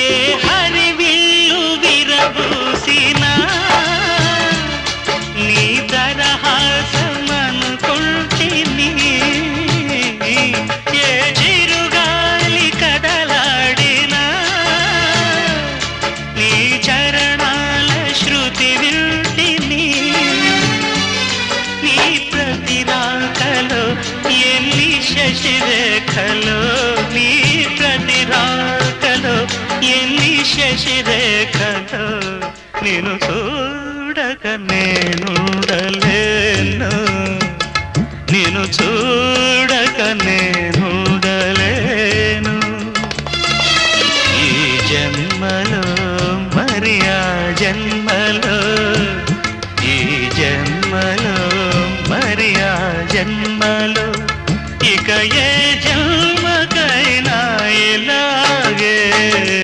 ఏ హరివిల్లు విరబూసినా నీ దరహాసమనుకుంటిని. ఏ చిరుగాలి కదలాడినా నీ చరణాల శృతి వింటిని. నీ ప్రతి రాకలో ఎన్ని శశిరేఖలో, నీ ప్రతి రాకలో ఎన్ని శశిరేఖలో, నేను చూడక నేనుండలేను, నేను చూడక నేను